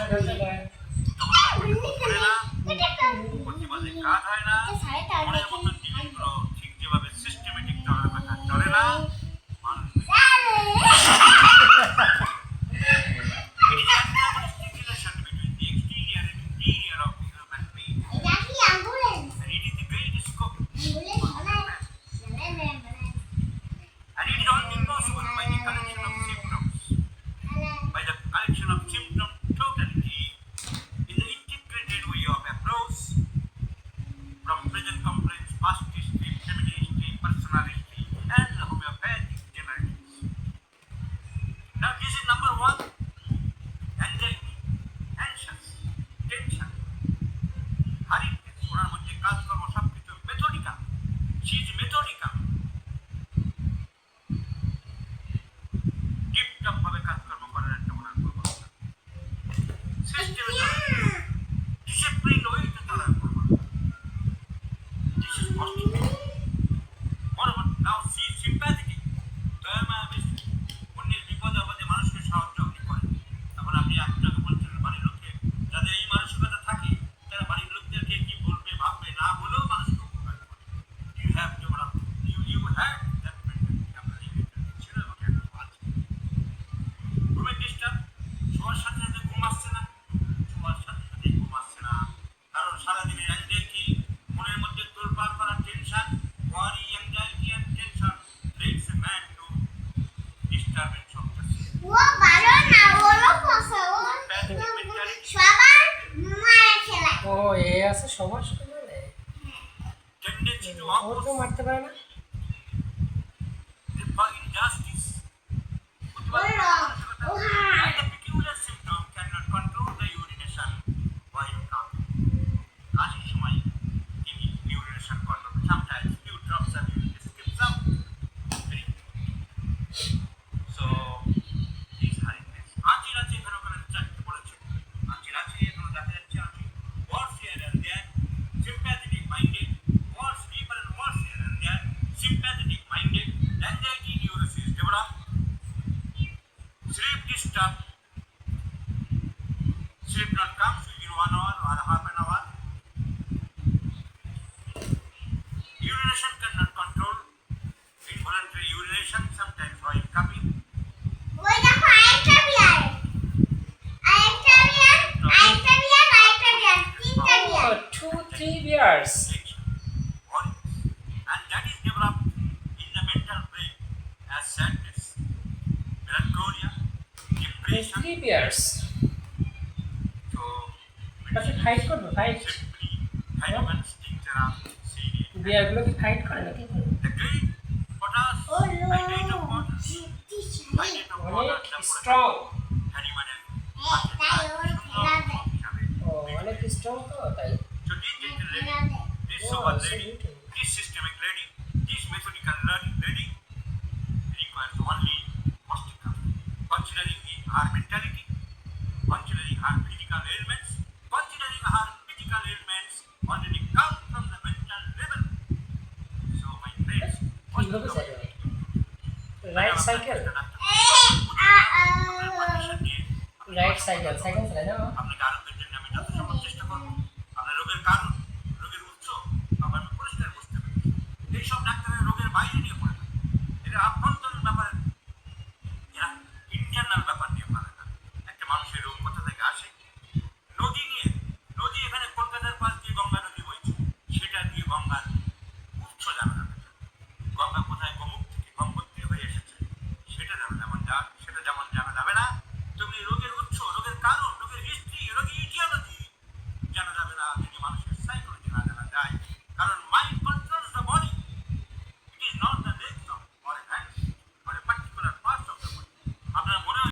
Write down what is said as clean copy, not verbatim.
তখন তার পেটে ভরে না, প্রতিবাদে কাজ হয় না, মনের মতো জিনিসগুলো ঠিক যেভাবে সিস্টেমেটিক চলার কথা চলে না। It is antagonistic relation between the exterior and interior of human being, and it is the great scope for human man. And it is only possible by the collection of symptoms, by the collection of symptom totality in the integrated way of approach from present complaints, past history, family history, personal history, and the homeopathic genetics. Now this is number one. Anxiety, anxious, tension, hurriedness, ওনার মধ্যে কাজকর্ম সবকিছু methodical, she is methodical, tiptop ভাবে কাজকর্ম করার একটা ওনার প্রবণতা, সিস্টেমে চলার, ডিসিপ্লিন ওয়েতে চলার প্রবণতা, this is positive. Moreover, now she is sympathetic, দয়াময় বেশি, অন্যের বিপদে আপদে মানুষকে সাহায্য আপনি করেন। তখন আপনি আপনাকে বলছিলেন বাড়ির লোককে, যাদের এই মানসিকতা থাকে তারা বাড়ির লোকদেরকে কি বলবে ভাববে না বলেও মানুষকে উপকার করে। You have develop, you have that mentality, আপনার এই মেন্টালিটি ছিল এবং এখন আছে। ঘুমের ডিস্টার্ব, শোয়ার সাথে সাথে ঘুম আসছে না, শোয়ার সাথে সাথে ঘুম আসছে না, কারণ সারাদিনের অ্যাংজাইটি, মনের মধ্যে তোলপাড় করা tension, worry, anxiety and tension leads a man to disturbance of the sleep. ও এ আছে সবার সাথে মানে Tendency to ওর তো oppose, মারতে পারে না। for injustice, and the peculiar symptom cannot control the urination while coughing. কাশির সময় তিনি urination control, sometimes few drops of urine escapes out. So these hurriedness, আঁচির আছে এখানে ওখানে চারটে পড়েছে, আঁচির আছে এখানে দেখা যাচ্ছে আঁচির, words here and there, sympathetic minded, words deeper and words here and there, sympathetic minded, anxiety neurosis develop, sleep disturb, sleep not comes within 1 hour or half an hour, urination cannot control, involuntary urination sometimes while cupping, ও 2-3 years worries, and that is developed in the mental brain as sadness, melancholia, depression. 3 years So তাকে fight করবে fight simply humans things around serious. বিয়ারগুলো কি fight করে নাকি The great potash, hydrate of water, hydrate of water, অনেক strong animal ও অনেক strong তো তাই So this gentle lady, this sober lady, this systemic lady, this methodical lady requires only posture, considering her mentality, considering her physical ailments, considering her physical ailments already come from the mental level. So my friends, কিভাবে যাবে right cycle right cycle cycle চালায় না আপনাকে আরোগ্যের জন্য আমি যথাসম্ভব চেষ্টা করবো। আপনার রোগের কারণ, রোগের উৎস আমি পরিষ্কার বুঝতে পেরেছি। এইসব ডাক্তারের রোগের বাইরে নিয়ে পড়ে না, এটা আভ্যন্তরীণ ব্যাপার, এরা ইন্টারনাল ব্যাপার নিয়ে পারে না। একটা মানুষের রোগ কোথা থেকে আসে,